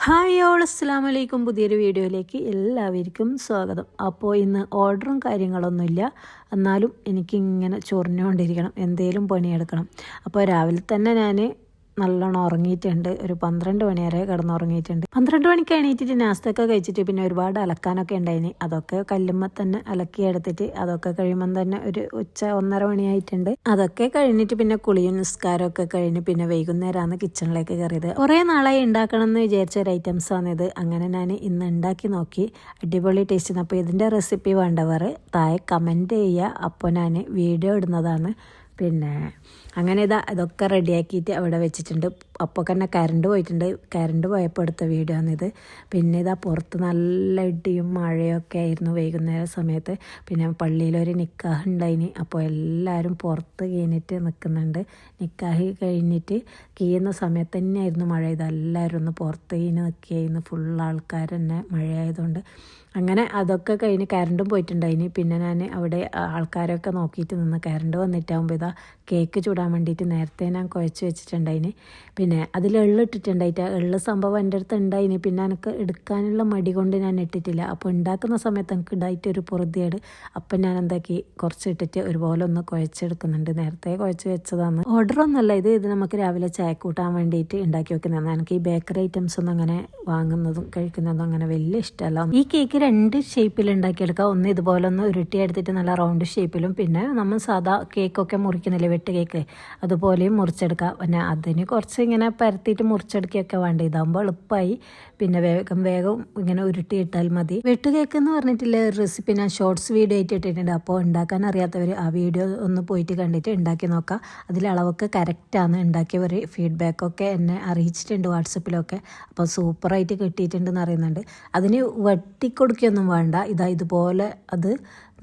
Hi all അസ്സലാമു അലൈക്കും. പുതിയൊരു വീഡിയോയിലേക്ക് എല്ലാവർക്കും സ്വാഗതം. അപ്പോൾ ഇന്ന് ഓർഡറും കാര്യങ്ങളൊന്നുമില്ല, എന്നാലും എനിക്കിങ്ങനെ ചൊറിഞ്ഞുകൊണ്ടിരിക്കണം, എന്തേലും പണിയെടുക്കണം. അപ്പോൾ രാവിലെ തന്നെ ഞാൻ നല്ലോണം ഉറങ്ങിയിട്ടുണ്ട്. ഒരു 12 മണി വരെ കിടന്നുറങ്ങിയിട്ടുണ്ട്. 12 മണിക്ക് എണീറ്റിട്ട് നാസ്തൊക്കെ കഴിച്ചിട്ട് പിന്നെ ഒരുപാട് അലക്കാനൊക്കെ ഉണ്ടായിന്. അതൊക്കെ കല്ലുമ്മ തന്നെ അലക്കിയെടുത്തിട്ട് അതൊക്കെ കഴിയുമ്പം തന്നെ ഒരു ഉച്ച 1:30 മണിയായിട്ടുണ്ട്. അതൊക്കെ കഴിഞ്ഞിട്ട് പിന്നെ കുളിയും നിസ്കാരമൊക്കെ കഴിഞ്ഞ് പിന്നെ വൈകുന്നേരമാണ് കിച്ചണിലേക്ക് കയറിയത്. കുറേ നാളായി ഉണ്ടാക്കണം എന്ന് വിചാരിച്ച ഒരു ഐറ്റംസാണിത്. അങ്ങനെ ഞാൻ ഇന്ന് ഉണ്ടാക്കി നോക്കി. അടിപൊളി ടേസ്റ്റ്. അപ്പോൾ ഇതിൻ്റെ റെസിപ്പി വേണ്ടവർ താഴെ കമൻറ്റ് ചെയ്യുക. അപ്പോൾ ഞാൻ വീഡിയോ ഇടുന്നതാണ്. പിന്നെ അങ്ങനെ ഇതൊക്കെ റെഡിയാക്കിയിട്ട് അവിടെ വെച്ചിട്ടുണ്ട്. അപ്പോൾ തന്നെ കറണ്ട് പോയിട്ടുണ്ട്. കറണ്ട് പോയപ്പോൾ എടുത്ത വീഡിയോ ആണിത്. പിന്നെ പുറത്ത് നല്ല ഇടിയും മഴയൊക്കെ ആയിരുന്നു വൈകുന്നേര സമയത്ത്. പിന്നെ പള്ളിയിലൊരു നിക്കാഹ് ഉണ്ടായിന്. അപ്പോൾ എല്ലാവരും പുറത്ത് കീഞ്ഞിട്ട് നിൽക്കുന്നുണ്ട്. നിക്കാഹ് കഴിഞ്ഞിട്ട് കീയുന്ന സമയത്ത് തന്നെയായിരുന്നു മഴ. ഇതെല്ലാവരും ഒന്ന് പുറത്ത് കീഞ്ഞ് നിൽക്കുകയായിരുന്നു. ഫുൾ ആൾക്കാർ തന്നെ മഴയായതുകൊണ്ട്. അങ്ങനെ അതൊക്കെ കഴിഞ്ഞ് കറണ്ടും പോയിട്ടുണ്ടായിന്. പിന്നെ ഞാൻ അവിടെ ആൾക്കാരൊക്കെ നോക്കിയിട്ട് നിന്ന് കറണ്ട് വന്നിട്ടാകുമ്പോൾ കേക്ക് ചൂടാൻ വേണ്ടിയിട്ട് നേരത്തെ ഞാൻ കുഴച്ച് വെച്ചിട്ടുണ്ടായിന്. പിന്നെ അതിൽ എള്ളിട്ടിട്ടുണ്ടായിട്ട് സംഭവം എൻ്റെ അടുത്ത് ഉണ്ടായിന്. പിന്നെ എനിക്ക് എടുക്കാനുള്ള മടി കൊണ്ട് ഞാൻ ഇട്ടിട്ടില്ല. അപ്പോൾ ഉണ്ടാക്കുന്ന സമയത്ത് എനിക്ക് ഉണ്ടായിട്ടൊരു പൊറുതിയേട്. അപ്പം ഞാൻ എന്താക്കി കുറച്ച് ഇട്ടിട്ട് ഒരുപോലെ ഒന്ന് കുഴച്ചെടുക്കുന്നുണ്ട്. നേരത്തെ കുഴച്ച് വെച്ചതാണ്. ഓർഡറൊന്നുമല്ല ഇത് നമുക്ക് രാവിലെ ചായ കൂട്ടാൻ വേണ്ടിയിട്ട് ഉണ്ടാക്കി വെക്കുന്നതാണ്. എനിക്ക് ഈ ബേക്കറി ഐറ്റംസ് ഒന്നും അങ്ങനെ വാങ്ങുന്നതും കഴിക്കുന്നതും അങ്ങനെ വലിയ ഇഷ്ടമല്ല. ഈ കേക്ക് 2 ഷേപ്പിൽ ഉണ്ടാക്കിയെടുക്കുക. ഒന്ന് ഇതുപോലെ ഒന്ന് ഉരുട്ടി എടുത്തിട്ട് നല്ല റൗണ്ട് ഷേപ്പിലും, പിന്നെ നമ്മൾ സാധാ കേക്കൊക്കെ മുറിക്കുന്നില്ലേ, വെട്ട് കേക്ക്, അതുപോലെയും മുറിച്ചെടുക്കുക. പിന്നെ അതിന് കുറച്ച് ഇങ്ങനെ പരത്തിയിട്ട് മുറിച്ചെടുക്കുകയൊക്കെ വേണ്ട. ഇതാകുമ്പോൾ എളുപ്പമായി. പിന്നെ വേഗം ഇങ്ങനെ ഉരുട്ടിയിട്ടാൽ മതി. വെട്ട് കേക്ക് എന്ന് പറഞ്ഞിട്ടുള്ള റെസിപ്പി ഞാൻ ഷോർട്സ് വീഡിയോ ആയിട്ട് ഇട്ടിട്ടുണ്ട്. അപ്പോൾ ഉണ്ടാക്കാൻ അറിയാത്തവർ ആ വീഡിയോ ഒന്ന് പോയിട്ട് കണ്ടിട്ട് ഉണ്ടാക്കി നോക്കാം. അതിൽ അളവൊക്കെ കറക്റ്റാണ്. ഉണ്ടാക്കിയവർ ഫീഡ്ബാക്കൊക്കെ എന്നെ അറിയിച്ചിട്ടുണ്ട് വാട്സപ്പിലൊക്കെ. അപ്പോൾ സൂപ്പറായിട്ട് കിട്ടിയിട്ടുണ്ടെന്ന് അറിയുന്നുണ്ട്. അതിന് വെട്ടിക്കൊടുക്കുകയൊന്നും വേണ്ട. ഇതുപോലെ അത്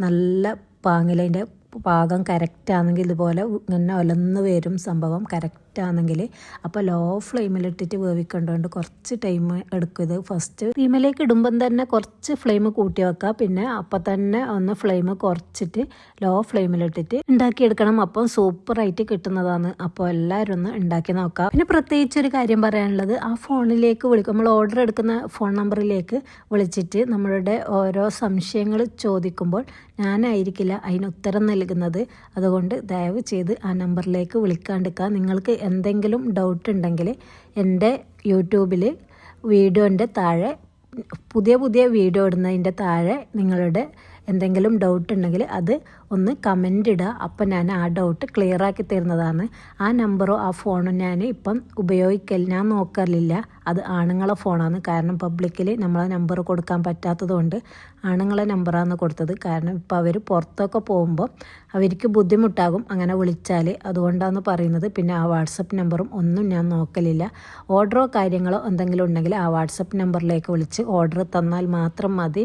നല്ല പാങ്ങിലതിൻ്റെ പാകം കറക്റ്റാണെങ്കിൽ ഇതുപോലെ ഇങ്ങനെ ഒലന്ന് വരും സംഭവം കറക്റ്റാണെങ്കിൽ. അപ്പോൾ ലോ ഫ്ലെയിമിലിട്ടിട്ട് വേവിക്കേണ്ടതുകൊണ്ട് കുറച്ച് ടൈം എടുക്കും. ഇത് ഫസ്റ്റ് ഫ്ലെയിമിലേക്ക് ഇടുമ്പം തന്നെ കുറച്ച് ഫ്ലെയിം കൂട്ടി വെക്കുക. പിന്നെ അപ്പം തന്നെ ഒന്ന് ഫ്ലെയിം കുറച്ചിട്ട് ലോ ഫ്ലെയിമിലിട്ടിട്ട് ഉണ്ടാക്കിയെടുക്കണം. അപ്പം സൂപ്പറായിട്ട് കിട്ടുന്നതാണ്. അപ്പോൾ എല്ലാവരും ഒന്ന് ഉണ്ടാക്കി നോക്കാം. പിന്നെ പ്രത്യേകിച്ചൊരു കാര്യം പറയാനുള്ളത്, ആ ഫോണിലേക്ക് വിളിക്കും, നമ്മൾ ഓർഡർ എടുക്കുന്ന ഫോൺ നമ്പറിലേക്ക് വിളിച്ചിട്ട് നമ്മളുടെ ഓരോ സംശയങ്ങൾ ചോദിക്കുമ്പോൾ ഞാനായിരിക്കില്ല അതിന് ഉത്തരം നൽകുന്നത്. അതുകൊണ്ട് ദയവ് ചെയ്ത് ആ നമ്പറിലേക്ക് വിളിക്കാണ്ടിരിക്കുക. നിങ്ങൾക്ക് എന്തെങ്കിലും ഡൗട്ട് ഉണ്ടെങ്കിൽ എൻ്റെ യൂട്യൂബിൽ വീഡിയോൻ്റെ താഴെ പുതിയ വീഡിയോ ഇടുന്നതിൻ്റെ താഴെ നിങ്ങളുടെ എന്തെങ്കിലും ഡൗട്ട് ഉണ്ടെങ്കിൽ അത് ഒന്ന് കമൻ്റ് ഇടുക. അപ്പം ഞാൻ ആ ഡൗട്ട് ക്ലിയർ ആക്കി തരുന്നതാണ്. ആ നമ്പറോ ആ ഫോണോ ഞാൻ ഇപ്പം ഞാൻ നോക്കലില്ല. അത് ആണുങ്ങളെ ഫോണാണ്. കാരണം പബ്ലിക്കിൽ നമ്മളെ നമ്പർ കൊടുക്കാൻ പറ്റാത്തതുകൊണ്ട് ആണുങ്ങളെ നമ്പറാണ് കൊടുത്തത്. കാരണം ഇപ്പോൾ അവർ പുറത്തൊക്കെ പോകുമ്പോൾ അവർക്ക് ബുദ്ധിമുട്ടാകും അങ്ങനെ വിളിച്ചാൽ. അതുകൊണ്ടാണ് പറയുന്നത്. പിന്നെ ആ വാട്സപ്പ് നമ്പറും ഒന്നും ഞാൻ നോക്കലില്ല. ഓർഡറോ കാര്യങ്ങളോ എന്തെങ്കിലും ഉണ്ടെങ്കിൽ ആ വാട്സപ്പ് നമ്പറിലേക്ക് വിളിച്ച് ഓർഡർ തന്നാൽ മാത്രം മതി.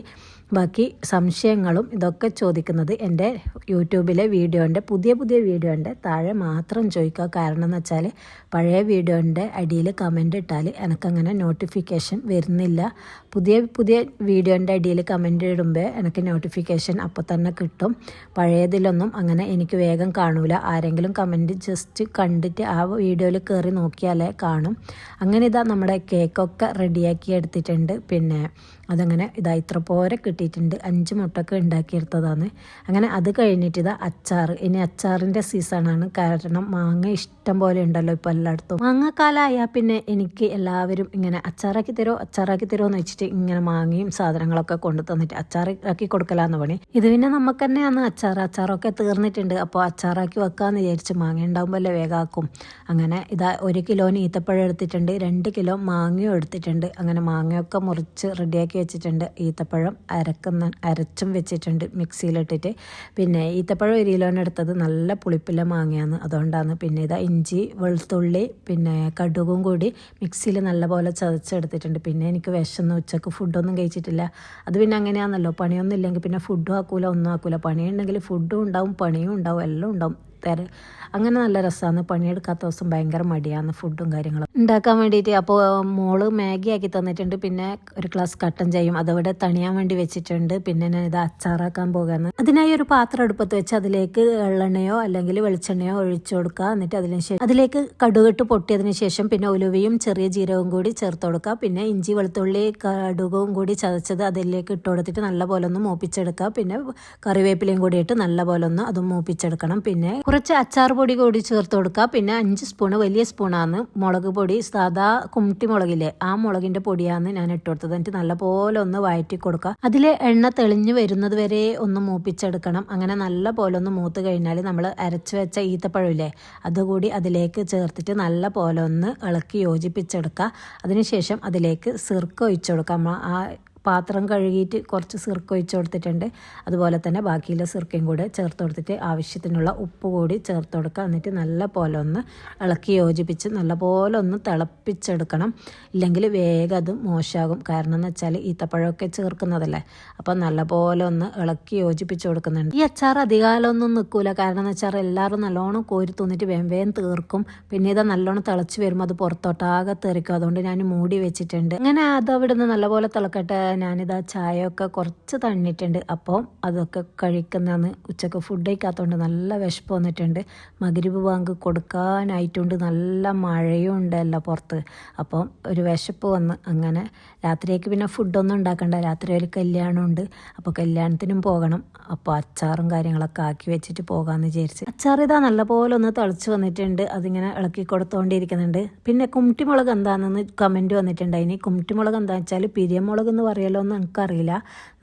ബാക്കി സംശയങ്ങളും ഇതൊക്കെ ചോദിക്കുന്നത് എൻ്റെ യൂട്യൂബിലെ പുതിയ വീഡിയോൻ്റെ താഴെ മാത്രം ചോദിക്കുക. കാരണം എന്ന് വെച്ചാൽ പഴയ വീഡിയോൻ്റെ അടിയിൽ കമൻ്റ് ഇട്ടാൽ എനിക്കങ്ങനെ നോട്ടിഫിക്കേഷൻ വരുന്നില്ല. പുതിയ വീഡിയോൻ്റെ അടിയിൽ കമൻ്റ് ഇടുമ്പോൾ എനിക്ക് നോട്ടിഫിക്കേഷൻ അപ്പോൾ തന്നെ കിട്ടും. പഴയതിലൊന്നും അങ്ങനെ എനിക്ക് വേഗം കാണൂല. ആരെങ്കിലും കമൻ്റ് ജസ്റ്റ് കണ്ടിട്ട് ആ വീഡിയോയിൽ കയറി നോക്കിയാലേ കാണും. അങ്ങനെ നമ്മുടെ കേക്കൊക്കെ റെഡിയാക്കി എടുത്തിട്ടുണ്ട്. പിന്നെ അതങ്ങനെ ഇത്ര പോരെ കിട്ടിയിട്ടുണ്ട്. 5 മുട്ടൊക്കെ ഉണ്ടാക്കിയെടുത്തതാണ്. അങ്ങനെ അത് കഴിഞ്ഞിട്ട് അച്ചാർ. ഇനി അച്ചാറിൻ്റെ സീസണാണ്. കാരണം മാങ്ങ ഇഷ്ടം പോലെ ഉണ്ടല്ലോ ഇപ്പോൾ എല്ലായിടത്തും. മാങ്ങക്കാലമായാൽ പിന്നെ എനിക്ക് എല്ലാവരും ഇങ്ങനെ അച്ചാറാക്കി തരുമോ എന്ന് വെച്ചിട്ട് ഇങ്ങനെ മാങ്ങയും സാധനങ്ങളൊക്കെ കൊണ്ടു തന്നിട്ട് അച്ചാറാക്കി കൊടുക്കലാന്ന് പണി. ഇത് പിന്നെ നമുക്ക് തന്നെയാണ് അച്ചാറൊക്കെ തീർന്നിട്ടുണ്ട്. അപ്പോൾ അച്ചാറാക്കി വെക്കാമെന്ന് വിചാരിച്ച് മാങ്ങ ഉണ്ടാകുമ്പോൾ വേഗമാക്കും. അങ്ങനെ 1 കിലോന് ഈത്തപ്പഴം എടുത്തിട്ടുണ്ട്. 2 കിലോ മാങ്ങയും എടുത്തിട്ടുണ്ട്. അങ്ങനെ മാങ്ങയൊക്കെ മുറിച്ച് റെഡിയാക്കി വെച്ചിട്ടുണ്ട്. ഈത്തപ്പഴം അരച്ചും വെച്ചിട്ടുണ്ട് മിക്സിയിലിട്ടിട്ട്. പിന്നെ ഈത്തപ്പഴം 1 കിലോന് എടുത്തത് നല്ല പുളിപ്പില്ല മാങ്ങയാണ്, അതുകൊണ്ടാണ്. പിന്നെ ഇഞ്ചി, വെളുത്തുള്ളി, പിന്നെ കടുകും കൂടി മിക്സിയിൽ നല്ലപോലെ ചതച്ചെടുത്തിട്ടുണ്ട്. പിന്നെ എനിക്ക് വിശന്ന് ഉച്ചക്ക് ഫുഡൊന്നും കഴിച്ചിട്ടില്ല. അത് പിന്നെ അങ്ങനെയാണല്ലോ, പണിയൊന്നും ഇല്ലെങ്കിൽ പിന്നെ ഫുഡും ആക്കൂല, ഒന്നും ആക്കൂല. പണിയുണ്ടെങ്കിൽ ഫുഡും ഉണ്ടാവും, പണിയും ഉണ്ടാവും, എല്ലാം ഉണ്ടാവും. അങ്ങനെ നല്ല രസമാണ്. പണിയെടുക്കാത്ത ദിവസം ഭയങ്കര മടിയാണ് ഫുഡും കാര്യങ്ങളും ഉണ്ടാക്കാൻ വേണ്ടിയിട്ട്. അപ്പോൾ മോള് മാഗി ആക്കി തന്നിട്ടുണ്ട്. പിന്നെ ഒരു ഗ്ലാസ് കട്ടൻ ചായയും അതവിടെ തണിയാൻ വേണ്ടി വെച്ചിട്ടുണ്ട്. പിന്നെ ഞാൻ ഇത് അച്ചാറാക്കാൻ പോകുകയാണ്. അതിനായി ഒരു പാത്രം അടുപ്പത്ത് വെച്ച് അതിലേക്ക് എള്ളെണ്ണയോ അല്ലെങ്കിൽ വെളിച്ചെണ്ണയോ ഒഴിച്ചു കൊടുക്കുക. എന്നിട്ട് അതിലേക്ക് കടുകിട്ട് പൊട്ടിയതിന് ശേഷം പിന്നെ ഉലുവയും ചെറിയ ജീരകവും കൂടി ചേർത്ത് കൊടുക്കുക. പിന്നെ ഇഞ്ചി വെളുത്തുള്ളി കടുകും കൂടി ചതച്ചത് അതിലേക്ക് ഇട്ട് കൊടുത്തിട്ട് നല്ലപോലെ ഒന്ന് മൂപ്പിച്ചെടുക്കുക. പിന്നെ കറിവേപ്പിലയും കൂടി ഇട്ട് നല്ലപോലെ ഒന്ന് അതും മൂപ്പിച്ചെടുക്കണം. പിന്നെ കുറച്ച് അച്ചാർ പൊടി കൂടി ചേർത്ത് കൊടുക്കുക. പിന്നെ 5 സ്പൂണ് വലിയ സ്പൂണാണ് മുളക് പൊടി, സാധാ കുമട്ടി മുളകില്ലേ ആ മുളകിന്റെ പൊടിയാണ് ഞാൻ ഇട്ട് കൊടുത്തത്. എന്നിട്ട് നല്ലപോലെ ഒന്ന് വഴറ്റി കൊടുക്കുക. അതിലെ എണ്ണ തെളിഞ്ഞു വരുന്നത് വരെ ഒന്ന് മൂപ്പിച്ചെടുക്കണം. അങ്ങനെ നല്ല പോലെ ഒന്ന് മൂത്ത് കഴിഞ്ഞാൽ നമ്മൾ അരച്ചു വെച്ച ഈത്തപ്പഴമില്ലേ അതുകൂടി അതിലേക്ക് ചേർത്തിട്ട് നല്ല പോലെ ഒന്ന് ഇളക്കി യോജിപ്പിച്ചെടുക്കുക. അതിനുശേഷം അതിലേക്ക് സിർക്ക ഒഴിച്ചു കൊടുക്കാം. ആ പാത്രം കഴുകിയിട്ട് കുറച്ച് സിർക്ക ഒഴിച്ച് കൊടുത്തിട്ടുണ്ട്. അതുപോലെ തന്നെ ബാക്കിയുള്ള സിർക്കയും കൂടെ ചേർത്ത് കൊടുത്തിട്ട് ആവശ്യത്തിനുള്ള ഉപ്പ് കൂടി ചേർത്ത് കൊടുക്കുക. എന്നിട്ട് നല്ല പോലെ ഒന്ന് ഇളക്കി യോജിപ്പിച്ച് നല്ല പോലെ ഒന്ന് തിളപ്പിച്ചെടുക്കണം. ഇല്ലെങ്കിൽ വേഗം അത് മോശമാകും. കാരണം എന്ന് വെച്ചാൽ ഈത്തപ്പഴമൊക്കെ ചേർക്കുന്നതല്ലേ. അപ്പോൾ നല്ല പോലെ ഒന്ന് ഇളക്കി യോജിപ്പിച്ച് കൊടുക്കുന്നുണ്ട്. ഈ അച്ചാർ അധികാലമൊന്നും നിൽക്കില്ല. കാരണം എന്ന് വെച്ചാൽ എല്ലാവരും നല്ലോണം കോരി തൂന്നിട്ട് വേഗം തീർക്കും. പിന്നെ ഇത് നല്ലോണം തിളച്ച് വരുമ്പോൾ അത് പുറത്തോട്ടാകെ തെറിക്കും. അതുകൊണ്ട് ഞാൻ മൂടി വെച്ചിട്ടുണ്ട്. അങ്ങനെ അത് അവിടെ നിന്ന് നല്ലപോലെ തിളക്കട്ടെ. ഞാനിതാ ചായയൊക്കെ കുറച്ച് തണ്ണിട്ടുണ്ട്. അപ്പോൾ അതൊക്കെ കഴിക്കുന്നതാണ്. ഉച്ചക്ക് ഫുഡ് കഴിക്കാത്തതുകൊണ്ട് നല്ല വിശപ്പ് വന്നിട്ടുണ്ട്. മഗ്‌രിബ് ബാങ്ക് കൊടുക്കാനായിട്ടുണ്ട്. നല്ല മഴയും ഉണ്ടല്ലോ പുറത്ത്. അപ്പം ഒരു വിശപ്പ് വന്ന് അങ്ങനെ രാത്രിയേക്ക് പിന്നെ ഫുഡൊന്നും ഉണ്ടാക്കണ്ട. രാത്രി ഒരു കല്യാണമുണ്ട്. അപ്പോൾ കല്യാണത്തിനും പോകണം. അപ്പോൾ അച്ചാറും കാര്യങ്ങളൊക്കെ ആക്കി വെച്ചിട്ട് പോകാമെന്ന് വിചാരിച്ച്. അച്ചാർ ഇതാ നല്ലപോലെ ഒന്ന് തിളച്ച് വന്നിട്ടുണ്ട്. അതിങ്ങനെ ഇളക്കി കൊടുത്തുകൊണ്ടിരിക്കുന്നുണ്ട്. പിന്നെ കുമട്ടിമുളക് എന്താണെന്ന് കമൻറ്റ് വന്നിട്ടുണ്ട്. അതിന് കുമട്ടിമുളക് എന്താണെന്ന് വെച്ചാൽ പിരിയമുളക് എന്ന് പറയലോ എന്ന് എനിക്കറിയില്ല.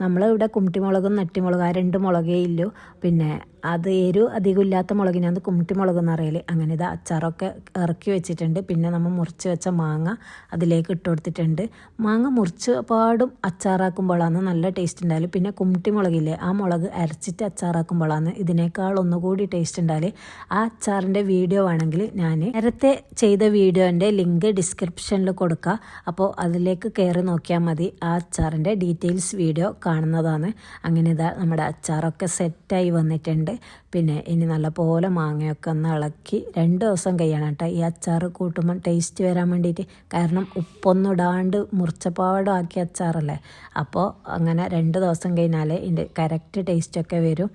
നമ്മളിവിടെ കുമട്ടിമുളകും നെട്ടിമുളകും ആ 2 മുളകേ ഇല്ലൂ. പിന്നെ അത് അധികം ഇല്ലാത്ത മുളകിനാണ് കുമട്ടിമുളക് എന്ന് അറിയല്. അങ്ങനെ ഇത് അച്ചാറൊക്കെ ഇറക്കി വെച്ചിട്ടുണ്ട്. പിന്നെ നമ്മൾ മുറിച്ച് വെച്ച മാങ്ങ അതിലേക്ക് ഇട്ട് കൊടുത്തിട്ടുണ്ട്. മാങ്ങ മുറിച്ച് പാടും അച്ചാറാക്കുമ്പോഴാണ് നല്ല ടേസ്റ്റ് ഉണ്ടായാലും. പിന്നെ കുമട്ടിമുളകില്ലേ ആ മുളക് അരച്ചിട്ട് അച്ചാറാക്കുമ്പോഴാണ് ഇതിനേക്കാൾ ഒന്നുകൂടി ടേസ്റ്റ് ഉണ്ടായാൽ. ആ അച്ചാറിൻ്റെ വീഡിയോ ആണെങ്കിൽ ഞാൻ നേരത്തെ ചെയ്ത വീഡിയോൻ്റെ ലിങ്ക് ഡിസ്ക്രിപ്ഷനിൽ കൊടുക്കുക. അപ്പോൾ അതിലേക്ക് കയറി നോക്കിയാൽ മതി. ആ അച്ചാറിൻ്റെ ഡീറ്റെയിൽസ് വീഡിയോ കാണുന്നതാണ്. അങ്ങനെ ഇതാ നമ്മുടെ അച്ചാറൊക്കെ സെറ്റായി വന്നിട്ടുണ്ട്. പിന്നെ ഇനി നല്ലപോലെ മാങ്ങയൊക്കെ ഒന്ന് ഇളക്കി 2 ദിവസം കഴിയണം കേട്ടോ ഈ അച്ചാർ കൂട്ടുമ്പോൾ ടേസ്റ്റ് വരാൻ വേണ്ടിയിട്ട്. കാരണം ഉപ്പൊന്നും ഇടാണ്ട് മുറിച്ചപ്പാടും ആക്കിയ അച്ചാറല്ലേ. അപ്പോൾ അങ്ങനെ 2 ദിവസം കഴിഞ്ഞാൽ ഇതിൻ്റെ കറക്റ്റ് ടേസ്റ്റൊക്കെ വരും.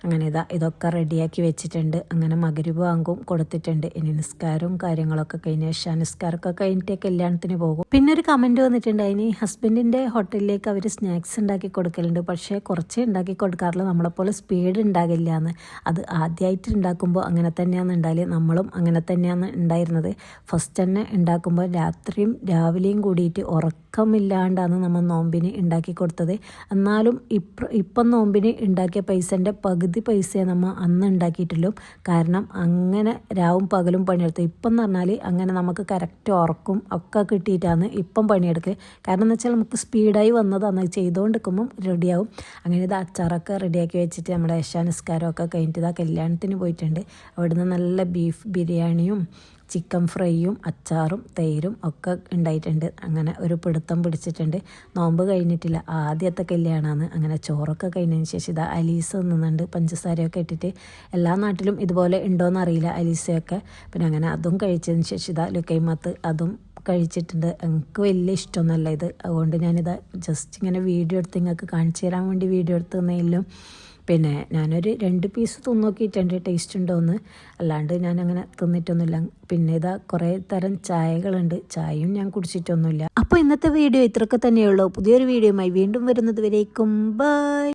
അങ്ങനെ ഇതൊക്കെ റെഡിയാക്കി വെച്ചിട്ടുണ്ട്. അങ്ങനെ മഗ്‌രിബ് ബാങ്കും കൊടുത്തിട്ടുണ്ട്. ഇനി നിസ്കാരവും കാര്യങ്ങളൊക്കെ കഴിഞ്ഞ് നിസ്കാരമൊക്കെ കഴിഞ്ഞിട്ട് കല്യാണത്തിന് പോകും. പിന്നെ ഒരു കമൻറ്റ് വന്നിട്ടുണ്ട്. അതിന് ഹസ്ബൻഡിൻ്റെ ഹോട്ടലിലേക്ക് അവർ സ്നാക്സ് ഉണ്ടാക്കി കൊടുക്കലുണ്ട്. പക്ഷേ കുറച്ചേ ഉണ്ടാക്കി കൊടുക്കാറുള്ളൂ. നമ്മളെപ്പോലെ സ്പീഡ് ഉണ്ടാകില്ല എന്ന്. അത് ആദ്യമായിട്ട് ഉണ്ടാക്കുമ്പോൾ അങ്ങനെ തന്നെയാണ് ഉണ്ടായി. നമ്മളും അങ്ങനെ തന്നെയാണ് ഉണ്ടായിരുന്നത്. ഫസ്റ്റ് തന്നെ ഉണ്ടാക്കുമ്പോൾ രാത്രിയും രാവിലെയും കൂടിയിട്ട് ഉറക്കമില്ലാണ്ടാണ് നമ്മൾ നോമ്പിന് ഉണ്ടാക്കി കൊടുത്തത്. എന്നാലും ഇപ്പം നോമ്പിന് ഉണ്ടാക്കിയ പൈസൻ്റെ പകുതി പൈസയെ നമ്മൾ അന്ന് ഉണ്ടാക്കിയിട്ടുള്ളൂ. കാരണം അങ്ങനെ രാവും പകലും പണിയെടുത്ത്. ഇപ്പം എന്ന് പറഞ്ഞാൽ അങ്ങനെ നമുക്ക് കറക്റ്റ് ഉറക്കും ഒക്കെ കിട്ടിയിട്ടാണ് ഇപ്പം പണിയെടുക്കുക. കാരണം എന്ന് വെച്ചാൽ നമുക്ക് സ്പീഡായി വന്നതാണ്. ചെയ്തുകൊണ്ടിരിക്കുമ്പം റെഡിയാവും. അങ്ങനെ ഇത് അച്ചാറൊക്കെ റെഡിയാക്കി വെച്ചിട്ട് നമ്മുടെ നിസ്കാരമൊക്കെ കഴിഞ്ഞിട്ട് കല്യാണത്തിന് പോയിട്ടുണ്ട്. അവിടുന്ന് നല്ല ബീഫ് ബിരിയാണിയും ചിക്കൻ ഫ്രൈയും അച്ചാറും തൈരും ഒക്കെ ഉണ്ടായിട്ടുണ്ട്. അങ്ങനെ ഒരു പിടുത്തം പിടിച്ചിട്ടുണ്ട്. നോമ്പ് കഴിഞ്ഞിട്ടില്ല, ആദ്യത്തെ കല്യാണമാണ്. അങ്ങനെ ചോറൊക്കെ കഴിഞ്ഞതിന് ശേഷം അലീസ നിന്നുണ്ട് പഞ്ചസാരയൊക്കെ ഇട്ടിട്ട്. എല്ലാ നാട്ടിലും ഇതുപോലെ ഉണ്ടോയെന്ന് അറിയില്ല അലീസയൊക്കെ. പിന്നെ അങ്ങനെ അതും കഴിച്ചതിന് ശേഷം ലുക്കൈമത്ത് അതും കഴിച്ചിട്ടുണ്ട്. എനിക്ക് വലിയ ഇഷ്ടമൊന്നുമല്ല ഇത്. അതുകൊണ്ട് ഞാനിത് ജസ്റ്റ് ഇങ്ങനെ വീഡിയോ എടുത്ത് നിങ്ങൾക്ക് കാണിച്ചു തരാൻ വേണ്ടി വീഡിയോ എടുത്ത് തന്നെയില്ലും. പിന്നെ ഞാനൊരു 2 പീസ് തിന്നോക്കിയിട്ടുണ്ട് ടേസ്റ്റ് ഉണ്ടോയെന്ന്. അല്ലാണ്ട് ഞാനങ്ങനെ തിന്നിട്ടൊന്നുമില്ല. പിന്നെ കുറേ തരം ചായകളുണ്ട്. ചായയും ഞാൻ കുടിച്ചിട്ടൊന്നുമില്ല. അപ്പോൾ ഇന്നത്തെ വീഡിയോ ഇത്രയൊക്കെ തന്നെയുള്ളൂ. പുതിയൊരു വീഡിയോയുമായി വീണ്ടും വരുന്നത് വരേക്കും ബൈ.